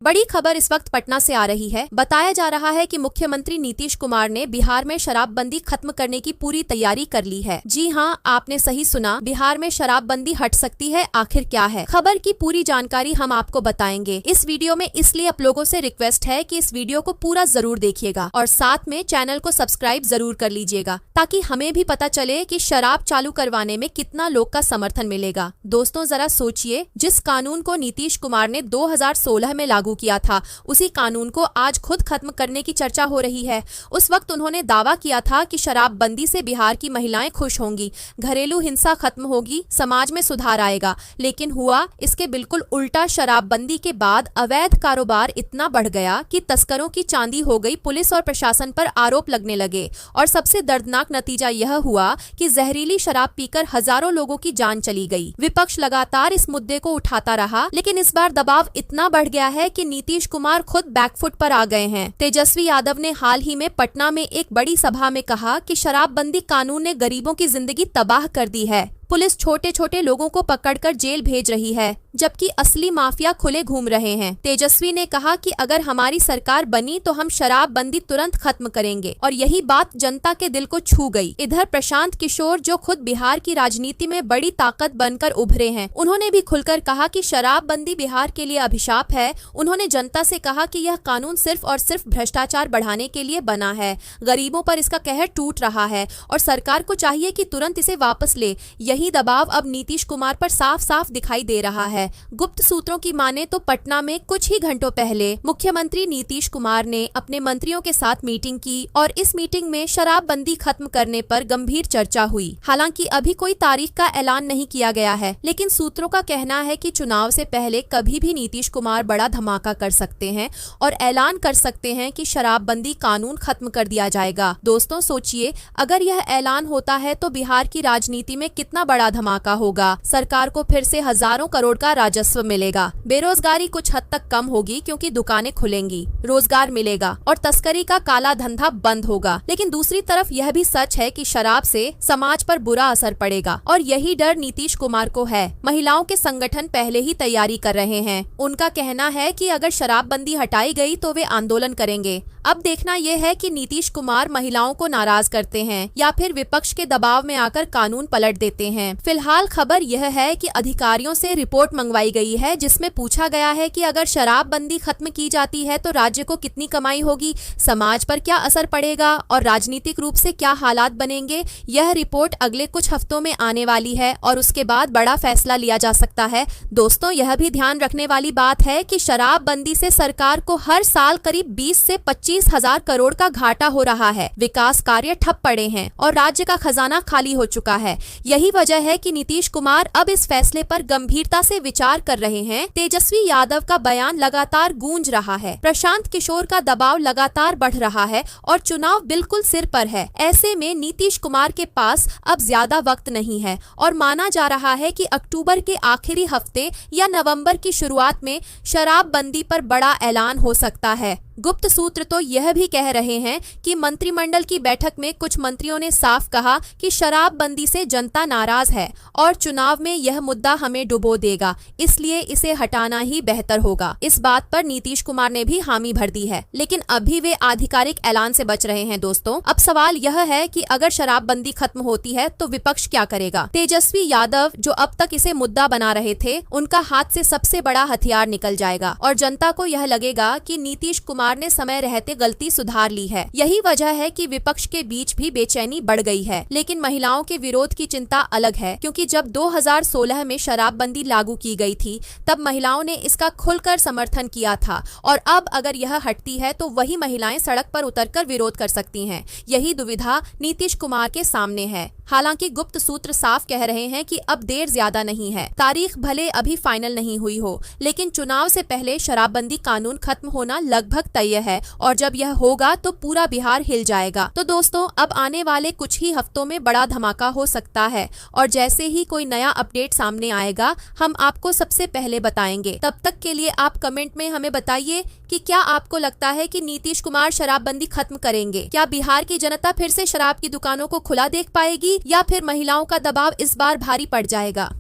बड़ी खबर इस वक्त पटना से आ रही है। बताया जा रहा है कि मुख्यमंत्री नीतीश कुमार ने बिहार में शराबबंदी खत्म करने की पूरी तैयारी कर ली है। जी हां, आपने सही सुना, बिहार में शराबबंदी हट सकती है। आखिर क्या है खबर की पूरी जानकारी हम आपको बताएंगे इस वीडियो में। इसलिए आप लोगों से रिक्वेस्ट है कि इस वीडियो को पूरा जरूर देखिएगा और साथ में चैनल को सब्सक्राइब जरूर कर लीजिएगा, ताकि हमें भी पता चले कि शराब चालू करवाने में कितना लोग का समर्थन मिलेगा। दोस्तों जरा सोचिए, जिस कानून को नीतीश कुमार ने 2016 में लागू किया था, उसी कानून को आज खुद खत्म करने की चर्चा हो रही है। उस वक्त उन्होंने दावा किया था कि शराबबंदी से बिहार की महिलाएं खुश होंगी, घरेलू हिंसा खत्म होगी, समाज में सुधार आएगा। लेकिन हुआ इसके बिल्कुल उल्टा। शराबबंदी के बाद अवैध कारोबार इतना बढ़ गया कि तस्करों की चांदी हो गई। पुलिस और प्रशासन पर आरोप लगने लगे और सबसे दर्दनाक नतीजा यह हुआ कि जहरीली शराब पीकर हजारों लोगों की जान चली गई। विपक्ष लगातार इस मुद्दे को उठाता रहा, लेकिन इस बार दबाव इतना बढ़ गया है कि नीतीश कुमार खुद बैकफुट पर आ गए हैं। तेजस्वी यादव ने हाल ही में पटना में एक बड़ी सभा में कहा कि शराबबंदी कानून ने गरीबों की जिंदगी तबाह कर दी है। पुलिस छोटे छोटे लोगों को पकड़कर जेल भेज रही है, जबकि असली माफिया खुले घूम रहे हैं। तेजस्वी ने कहा कि अगर हमारी सरकार बनी तो हम शराबबंदी तुरंत खत्म करेंगे, और यही बात जनता के दिल को छू गई। इधर प्रशांत किशोर, जो खुद बिहार की राजनीति में बड़ी ताकत बनकर उभरे हैं, उन्होंने भी खुलकर कहा कि शराबबंदी बिहार के लिए अभिशाप है। उन्होंने जनता से कहा कि यह कानून सिर्फ और सिर्फ भ्रष्टाचार बढ़ाने के लिए बना है। गरीबों पर इसका कहर टूट रहा है और सरकार को चाहिए कि तुरंत इसे वापस ले। यही दबाव अब नीतीश कुमार पर साफ साफ दिखाई दे रहा है। गुप्त सूत्रों की माने तो पटना में कुछ ही घंटों पहले मुख्यमंत्री नीतीश कुमार ने अपने मंत्रियों के साथ मीटिंग की और इस मीटिंग में शराबबंदी खत्म करने पर गंभीर चर्चा हुई। हालांकि अभी कोई तारीख का ऐलान नहीं किया गया है, लेकिन सूत्रों का कहना है कि चुनाव से पहले कभी भी नीतीश कुमार बड़ा धमाका कर सकते हैं और ऐलान कर सकते हैं कि शराबबंदी कानून खत्म कर दिया जाएगा। दोस्तों सोचिए, अगर यह ऐलान होता है तो बिहार की राजनीति में कितना बड़ा धमाका होगा। सरकार को फिर से हजारों करोड़ का राजस्व मिलेगा। बेरोजगारी कुछ हद तक कम होगी क्योंकि दुकानें खुलेंगी, रोजगार मिलेगा और तस्करी का काला धंधा बंद होगा। लेकिन दूसरी तरफ यह भी सच है कि शराब से समाज पर बुरा असर पड़ेगा, और यही डर नीतीश कुमार को है। महिलाओं के संगठन पहले ही तैयारी कर रहे हैं। उनका कहना है कि अगर शराबबंदी हटाई गई तो वे आंदोलन करेंगे। अब देखना यह है कि नीतीश कुमार महिलाओं को नाराज करते हैं या फिर विपक्ष के दबाव में आकर कानून पलट देते हैं। फिलहाल खबर यह है कि अधिकारियों से रिपोर्ट मंगवाई गई है, जिसमें पूछा गया है कि अगर शराबबंदी खत्म की जाती है तो राज्य को कितनी कमाई होगी, समाज पर क्या असर पड़ेगा और राजनीतिक रूप से क्या हालात बनेंगे। यह रिपोर्ट अगले कुछ हफ्तों में आने वाली है और उसके बाद बड़ा फैसला लिया जा सकता है। दोस्तों यह भी ध्यान रखने वाली बात है कि शराबबंदी से सरकार को हर साल करीब 20 से 25,000 करोड़ का घाटा हो रहा है। विकास कार्य ठप पड़े हैं और राज्य का खजाना खाली हो चुका है। यही वजह है कि नीतीश कुमार अब इस फैसले पर गंभीरता से विचार कर रहे हैं। तेजस्वी यादव का बयान लगातार गूंज रहा है, प्रशांत किशोर का दबाव लगातार बढ़ रहा है और चुनाव बिल्कुल सिर पर है। ऐसे में नीतीश कुमार के पास अब ज्यादा वक्त नहीं है और माना जा रहा है कि अक्टूबर के आखिरी हफ्ते या नवंबर की शुरुआत में शराबबंदी पर बड़ा ऐलान हो सकता है। गुप्त सूत्र तो यह भी कह रहे हैं कि मंत्रिमंडल की बैठक में कुछ मंत्रियों ने साफ कहा कि शराबबंदी से जनता नाराज है और चुनाव में यह मुद्दा हमें डुबो देगा, इसलिए इसे हटाना ही बेहतर होगा। इस बात पर नीतीश कुमार ने भी हामी भर दी है, लेकिन अभी वे आधिकारिक ऐलान से बच रहे हैं। दोस्तों अब सवाल यह है कि अगर शराबबंदी खत्म होती है तो विपक्ष क्या करेगा। तेजस्वी यादव, जो अब तक इसे मुद्दा बना रहे थे, उनका हाथ से सबसे बड़ा हथियार निकल जाएगा और जनता को यह लगेगा कि नीतीश कुमार ने समय रहते गलती सुधार ली है। यही वजह है कि विपक्ष के बीच भी बेचैनी बढ़ गई है। लेकिन महिलाओं के विरोध की चिंता अलग है, क्योंकि जब 2016 में शराबबंदी लागू की गई थी तब महिलाओं ने इसका खुलकर समर्थन किया था, और अब अगर यह हटती है तो वही महिलाएं सड़क पर उतरकर विरोध कर सकती हैं। यही दुविधा नीतीश कुमार के सामने है। हालांकि गुप्त सूत्र साफ कह रहे हैं कि अब देर ज्यादा नहीं है। तारीख भले अभी फाइनल नहीं हुई हो, लेकिन चुनाव से पहले शराबबंदी कानून खत्म होना लगभग तय है, और जब यह होगा तो पूरा बिहार हिल जाएगा। तो दोस्तों अब आने वाले कुछ ही हफ्तों में बड़ा धमाका हो सकता है, और जैसे ही कोई नया अपडेट सामने आएगा हम आपको सबसे पहले बताएंगे। तब तक के लिए आप कमेंट में हमें बताइए कि क्या आपको लगता है कि नीतीश कुमार शराबबंदी खत्म करेंगे। क्या बिहार की जनता फिर से शराब की दुकानों को खुला देख पाएगी, या फिर महिलाओं का दबाव इस बार भारी पड़ जाएगा।